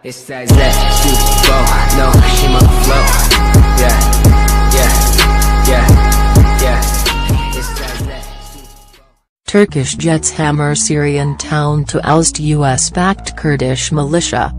It's that Z2 no, she my flow. Yeah. It's that Z2. Turkish jets hammer Syrian town to oust US-backed Kurdish militia.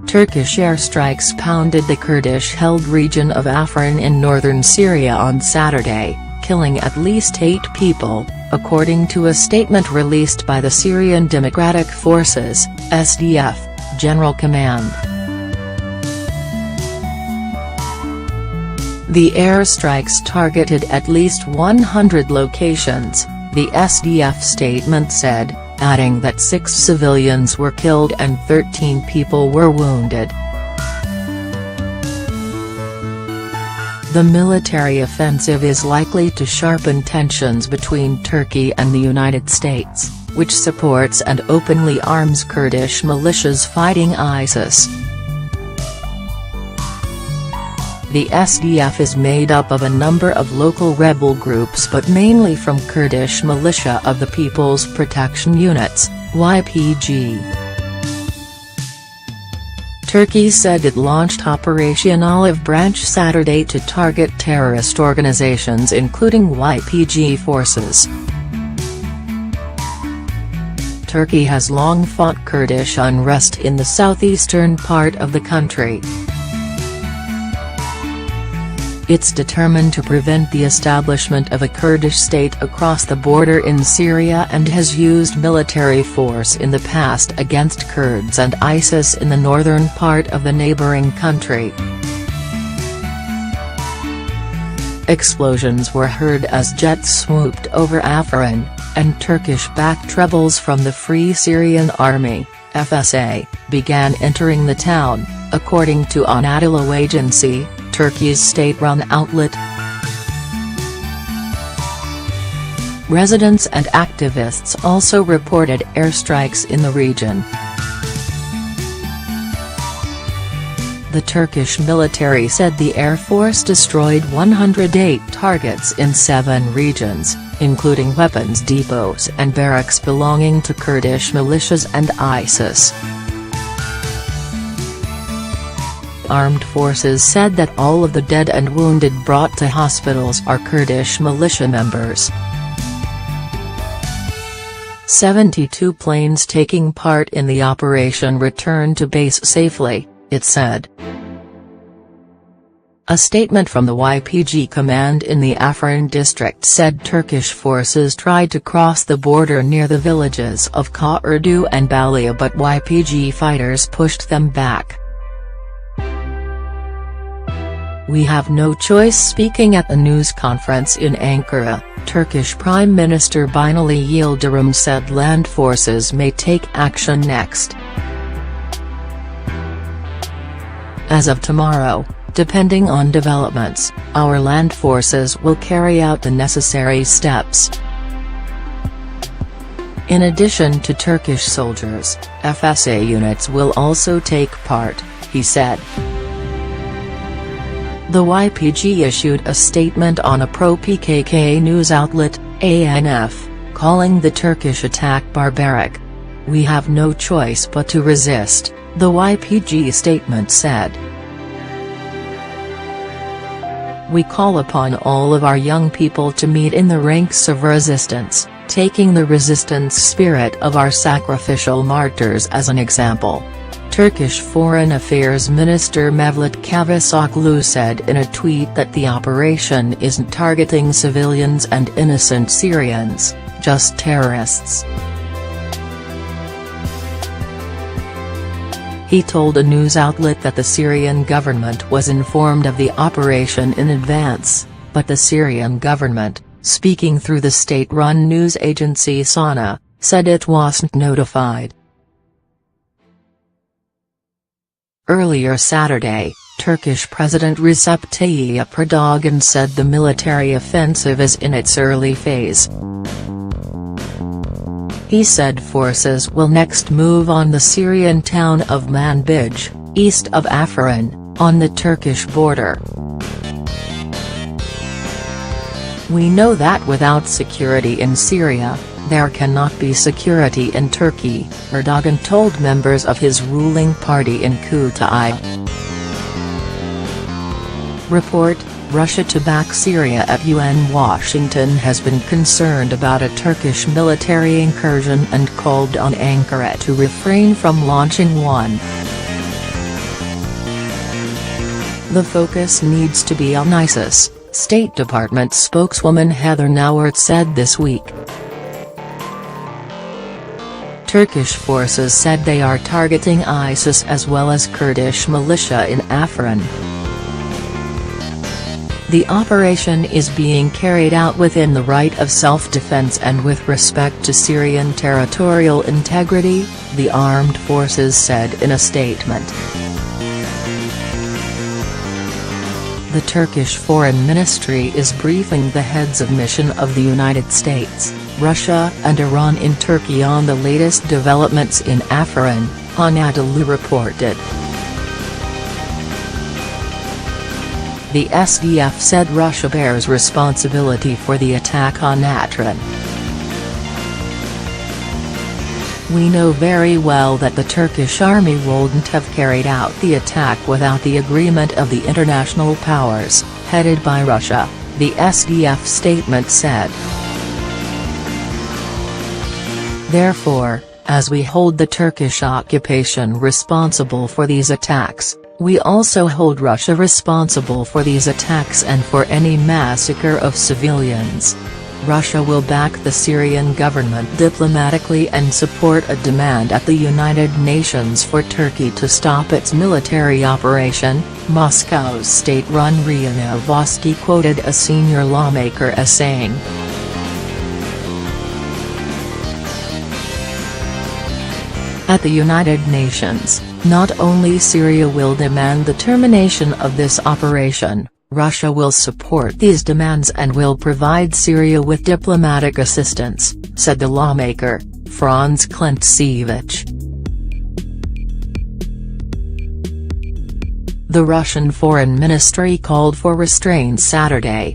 Turkish airstrikes pounded the Kurdish-held region of Afrin in northern Syria on Saturday, killing at least 8 people, according to a statement released by the Syrian Democratic Forces (SDF) General Command. The airstrikes targeted at least 100 locations, the SDF statement said, adding that 6 civilians were killed and 13 people were wounded. The military offensive is likely to sharpen tensions between Turkey and the United States, which supports and openly arms Kurdish militias fighting ISIS. The SDF is made up of a number of local rebel groups but mainly from Kurdish militia of the People's Protection Units, YPG. Turkey said it launched Operation Olive Branch Saturday to target terrorist organizations including YPG forces. Turkey has long fought Kurdish unrest in the southeastern part of the country. It's determined to prevent the establishment of a Kurdish state across the border in Syria and has used military force in the past against Kurds and ISIS in the northern part of the neighboring country. Explosions were heard as jets swooped over Afrin, and Turkish-backed rebels from the Free Syrian Army (FSA) began entering the town, according to Anadolu Agency, Turkey's state-run outlet. Residents and activists also reported airstrikes in the region. The Turkish military said the Air Force destroyed 108 targets in 7 regions, including weapons depots and barracks belonging to Kurdish militias and ISIS. Armed forces said that all of the dead and wounded brought to hospitals are Kurdish militia members. 72 planes taking part in the operation returned to base safely, it said. A statement from the YPG command in the Afrin district said Turkish forces tried to cross the border near the villages of Ka-Urdu and Balia but YPG fighters pushed them back. "We have no choice." Speaking at the news conference in Ankara, Turkish Prime Minister Binali Yildirim said land forces may take action next. As of tomorrow, depending on developments, our land forces will carry out the necessary steps. In addition to Turkish soldiers, FSA units will also take part, he said. The YPG issued a statement on a pro-PKK news outlet, ANF, calling the Turkish attack barbaric. "We have no choice but to resist," the YPG statement said. "We call upon all of our young people to meet in the ranks of resistance, taking the resistance spirit of our sacrificial martyrs as an example." Turkish Foreign Affairs Minister Mevlut Cavusoglu said in a tweet that the operation isn't targeting civilians and innocent Syrians, just terrorists. He told a news outlet that the Syrian government was informed of the operation in advance, but the Syrian government, speaking through the state-run news agency SANA, said it wasn't notified. Earlier Saturday, Turkish President Recep Tayyip Erdogan said the military offensive is in its early phase. He said forces will next move on the Syrian town of Manbij, east of Afrin, on the Turkish border. "We know that without security in Syria, There cannot be security in Turkey, Erdogan told members of his ruling party in Kütahya. Report: Russia to back Syria at UN. Washington has been concerned about a Turkish military incursion and called on Ankara to refrain from launching one. The focus needs to be on ISIS, State Department spokeswoman Heather Nauert said this week. Turkish forces said they are targeting ISIS as well as Kurdish militia in Afrin. The operation is being carried out within the right of self-defense and with respect to Syrian territorial integrity, the armed forces said in a statement. The Turkish Foreign Ministry is briefing the heads of mission of the United States, Russia and Iran in Turkey on the latest developments in Afrin, Anadolu reported. The SDF said Russia bears responsibility for the attack on Afrin. We know very well that the Turkish army wouldn't have carried out the attack without the agreement of the international powers, headed by Russia, the SDF statement said. Therefore, as we hold the Turkish occupation responsible for these attacks, we also hold Russia responsible for these attacks and for any massacre of civilians. Russia will back the Syrian government diplomatically and support a demand at the United Nations for Turkey to stop its military operation, Moscow's state-run RIA Novosti quoted a senior lawmaker as saying. At the United Nations, not only Syria will demand the termination of this operation, Russia will support these demands and will provide Syria with diplomatic assistance, said the lawmaker, Franz Klintsevich. The Russian Foreign Ministry called for restraint Saturday.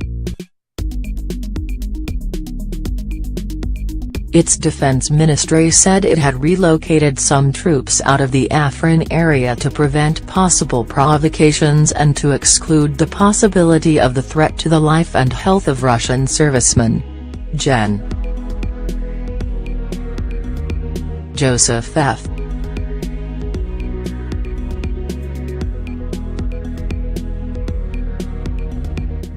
Its defense ministry said it had relocated some troops out of the Afrin area to prevent possible provocations and to exclude the possibility of the threat to the life and health of Russian servicemen. Gen. Joseph F.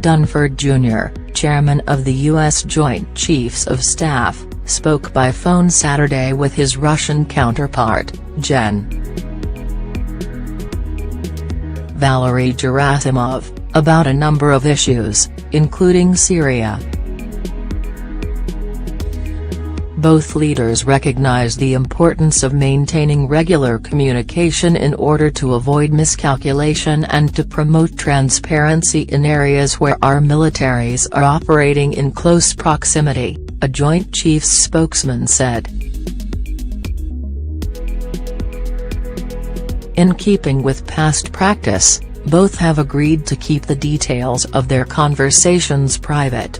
Dunford Jr., chairman of the U.S. Joint Chiefs of Staff, spoke by phone Saturday with his Russian counterpart, Gen. Valery Gerasimov, about a number of issues, including Syria. Both leaders recognized the importance of maintaining regular communication in order to avoid miscalculation and to promote transparency in areas where our militaries are operating in close proximity, a Joint Chiefs spokesman said. In keeping with past practice, both have agreed to keep the details of their conversations private.